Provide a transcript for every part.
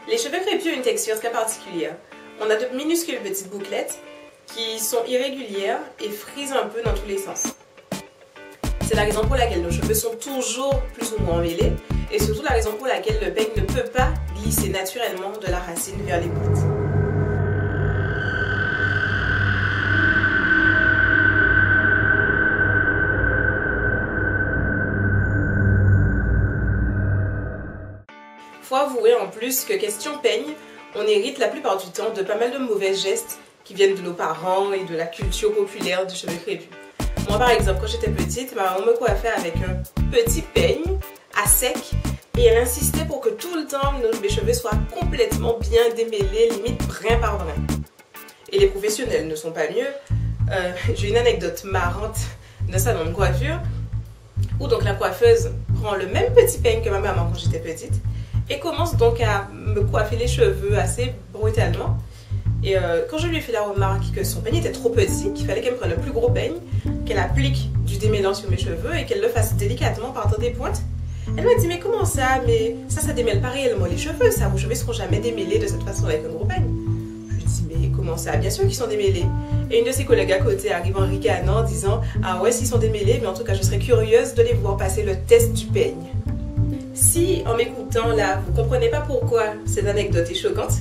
Les cheveux crépus ont une texture très particulière. On a de minuscules petites bouclettes qui sont irrégulières et frisent un peu dans tous les sens. C'est la raison pour laquelle nos cheveux sont toujours plus ou moins emmêlés et surtout la raison pour laquelle le peigne ne peut pas glisser naturellement de la racine vers les pointes. Faut avouer en plus que question peigne, on hérite la plupart du temps de pas mal de mauvais gestes qui viennent de nos parents et de la culture populaire du cheveu crépus. Moi par exemple, quand j'étais petite, ma maman me coiffait avec un petit peigne à sec et elle insistait pour que tout le temps mes cheveux soient complètement bien démêlés, limite brin par brin. Et les professionnels ne sont pas mieux. J'ai une anecdote marrante d'un salon de coiffure où donc la coiffeuse prend le même petit peigne que ma maman quand j'étais petite et commence donc à me coiffer les cheveux assez brutalement. Et quand je lui ai fait la remarque que son peigne était trop petit, qu'il fallait qu'elle me prenne le plus gros peigne, qu'elle applique du démêlant sur mes cheveux et qu'elle le fasse délicatement partant des pointes, elle m'a dit: mais comment ça? Mais ça démêle pas réellement les cheveux, ça, vos cheveux ne seront jamais démêlés de cette façon avec un gros peigne. Je lui ai dit: mais comment ça? Bien sûr qu'ils sont démêlés. Et une de ses collègues à côté arrive en ricanant en disant: ah ouais, s'ils sont démêlés, mais en tout cas je serais curieuse de les voir passer le test du peigne. Si en m'écoutant là, vous comprenez pas pourquoi cette anecdote est choquante,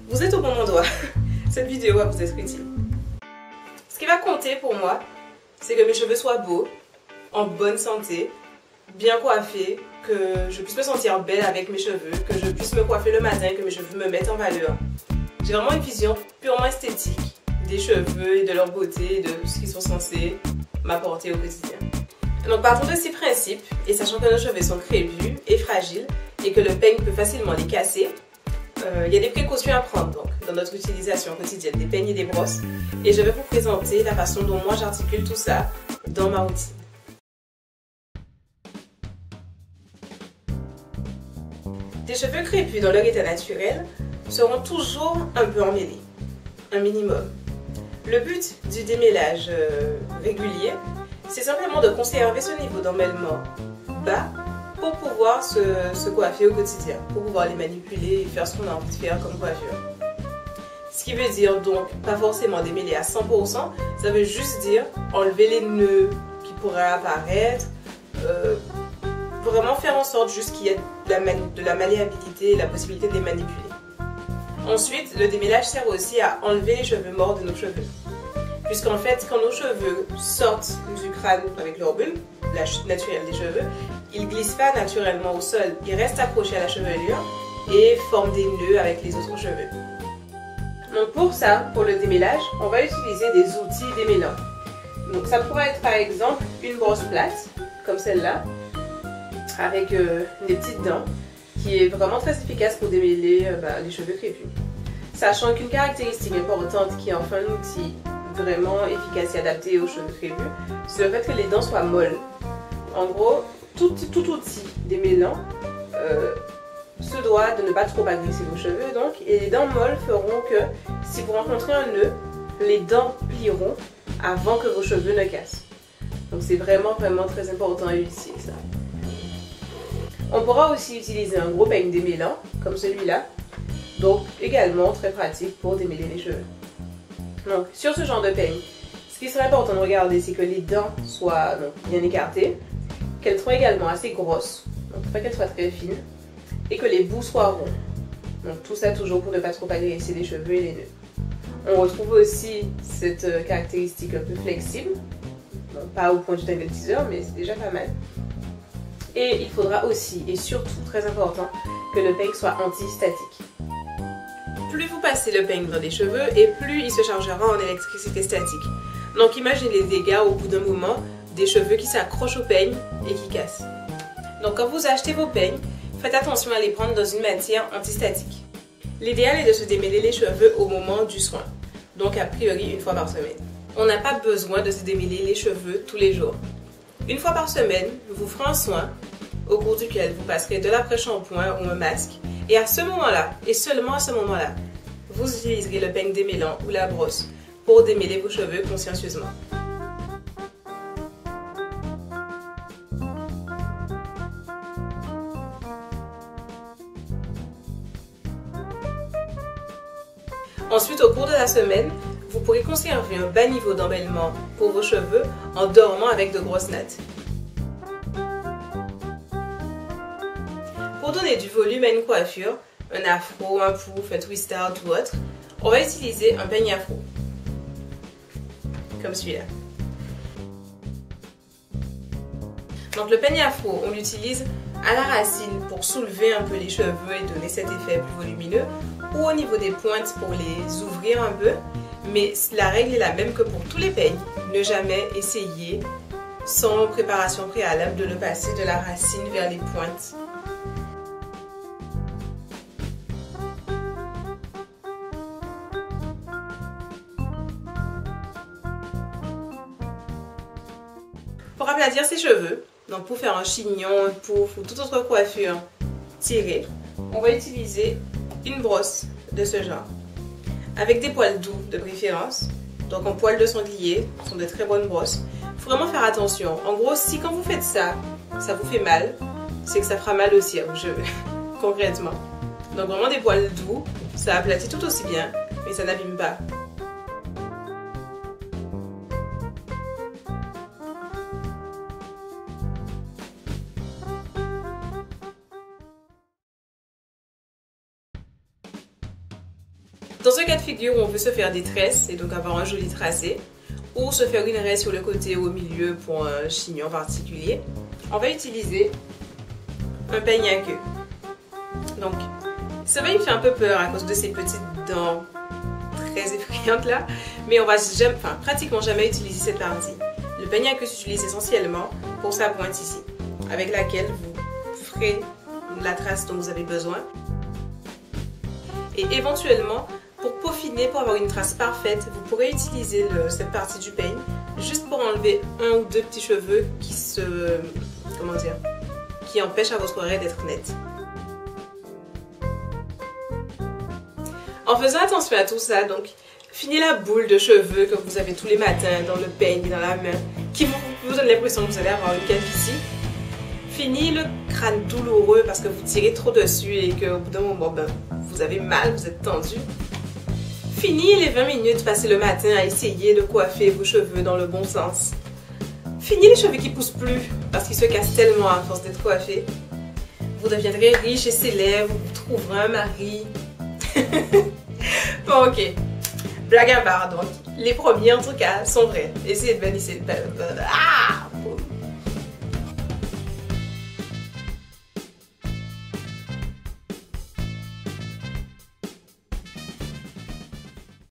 vous êtes au bon endroit. Cette vidéo va vous être utile. Ce qui va compter pour moi, c'est que mes cheveux soient beaux, en bonne santé, bien coiffés, que je puisse me sentir belle avec mes cheveux, que je puisse me coiffer le matin, que mes cheveux me mettent en valeur. J'ai vraiment une vision purement esthétique des cheveux et de leur beauté et de ce qu'ils sont censés m'apporter au quotidien. Donc partons de ces principes, et sachant que nos cheveux sont crépus et fragiles, et que le peigne peut facilement les casser, il y a des précautions à prendre donc, dans notre utilisation quotidienne des peignes et des brosses, et je vais vous présenter la façon dont moi j'articule tout ça dans ma routine. Des cheveux crépus dans leur état naturel seront toujours un peu emmêlés, un minimum. Le but du démêlage régulier, c'est simplement de conserver ce niveau d'emmêlement bas pour pouvoir se coiffer au quotidien, pour pouvoir les manipuler et faire ce qu'on a envie de faire comme coiffure. Ce qui veut dire donc pas forcément démêler à 100%, ça veut juste dire enlever les nœuds qui pourraient apparaître, vraiment faire en sorte juste qu'il y ait de la malléabilité et la possibilité de les manipuler. Ensuite, le démêlage sert aussi à enlever les cheveux morts de nos cheveux. Puisqu'en fait, quand nos cheveux sortent du crâne avec leur bulbe, la chute naturelle des cheveux, ils ne glissent pas naturellement au sol, ils restent accrochés à la chevelure et forment des nœuds avec les autres cheveux. Donc pour ça, pour le démêlage, on va utiliser des outils démêlants. Donc ça pourrait être par exemple une brosse plate, comme celle-là, avec des petites dents, qui est vraiment très efficace pour démêler les cheveux crépus. Sachant qu'une caractéristique importante qui est enfin un outil vraiment efficace et adapté aux cheveux crépus, c'est le fait que les dents soient molles. En gros, tout outil démêlant se doit de ne pas trop agresser vos cheveux, donc, et les dents molles feront que si vous rencontrez un nœud, les dents plieront avant que vos cheveux ne cassent. Donc c'est vraiment très important à utiliser ça. On pourra aussi utiliser un gros peigne démêlant, comme celui-là, donc également très pratique pour démêler les cheveux. Donc sur ce genre de peigne, ce qui serait important de regarder, c'est que les dents soient bien écartées, qu'elles soient également assez grosses, donc pas qu'elles soient très fines, et que les bouts soient ronds. Donc tout ça toujours pour ne pas trop agresser les cheveux et les nœuds. On retrouve aussi cette caractéristique un peu flexible, donc pas au point du tangle teaser, mais c'est déjà pas mal. Et il faudra aussi, et surtout très important, que le peigne soit anti-statique. Plus vous passez le peigne dans les cheveux et plus il se chargera en électricité statique. Donc imaginez les dégâts au bout d'un moment, des cheveux qui s'accrochent au peigne et qui cassent. Donc quand vous achetez vos peignes, faites attention à les prendre dans une matière antistatique. L'idéal est de se démêler les cheveux au moment du soin, donc a priori une fois par semaine. On n'a pas besoin de se démêler les cheveux tous les jours. Une fois par semaine, vous ferez un soin au cours duquel vous passerez de l'après-shampoing ou un masque, et à ce moment-là, et seulement à ce moment-là, vous utiliserez le peigne démêlant ou la brosse pour démêler vos cheveux consciencieusement. Ensuite, au cours de la semaine, vous pourrez conserver un bas niveau d'embellement pour vos cheveux en dormant avec de grosses nattes. Pour donner du volume à une coiffure, un afro, un pouf, un twist out ou autre, on va utiliser un peigne afro, comme celui-là. Donc le peigne afro, on l'utilise à la racine pour soulever un peu les cheveux et donner cet effet plus volumineux, ou au niveau des pointes pour les ouvrir un peu, mais la règle est la même que pour tous les peignes. Ne jamais essayer, sans préparation préalable, de le passer de la racine vers les pointes. Pour aplatir ses cheveux, donc pour faire un chignon, un pouf ou toute autre coiffure tirée, on va utiliser une brosse de ce genre, avec des poils doux de préférence. Donc en poils de sanglier, ce sont de très bonnes brosses. Il faut vraiment faire attention. En gros, si quand vous faites ça, ça vous fait mal, c'est que ça fera mal aussi à vos cheveux, concrètement. Donc vraiment des poils doux, ça aplatit tout aussi bien, mais ça n'abîme pas. Dans un cas de figure où on veut se faire des tresses et donc avoir un joli tracé, ou se faire une raie sur le côté ou au milieu pour un chignon particulier, on va utiliser un peigne à queue. Donc, ça va me faire un peu peur à cause de ces petites dents très effrayantes là, mais on va jamais, pratiquement jamais utiliser cette partie. Le peigne à queue s'utilise essentiellement pour sa pointe ici, avec laquelle vous ferez la trace dont vous avez besoin. Et éventuellement, pour peaufiner, pour avoir une trace parfaite, vous pourrez utiliser cette partie du peigne juste pour enlever un ou deux petits cheveux qui empêchent à votre raie d'être nette. En faisant attention à tout ça, donc, finissez la boule de cheveux que vous avez tous les matins dans le peigne, dans la main, qui vous donne l'impression que vous allez avoir une calvitie. Fini le crâne douloureux parce que vous tirez trop dessus et qu'au bout d'un moment, vous avez mal, vous êtes tendu. Fini les 20 minutes passées le matin à essayer de coiffer vos cheveux dans le bon sens. Fini les cheveux qui poussent plus parce qu'ils se cassent tellement à force d'être coiffés. Vous deviendrez riche et célèbre, vous trouverez un mari. Bon, ok. Blague à part, donc. Les premiers, en tout cas, sont vrais. Essayez de bannir.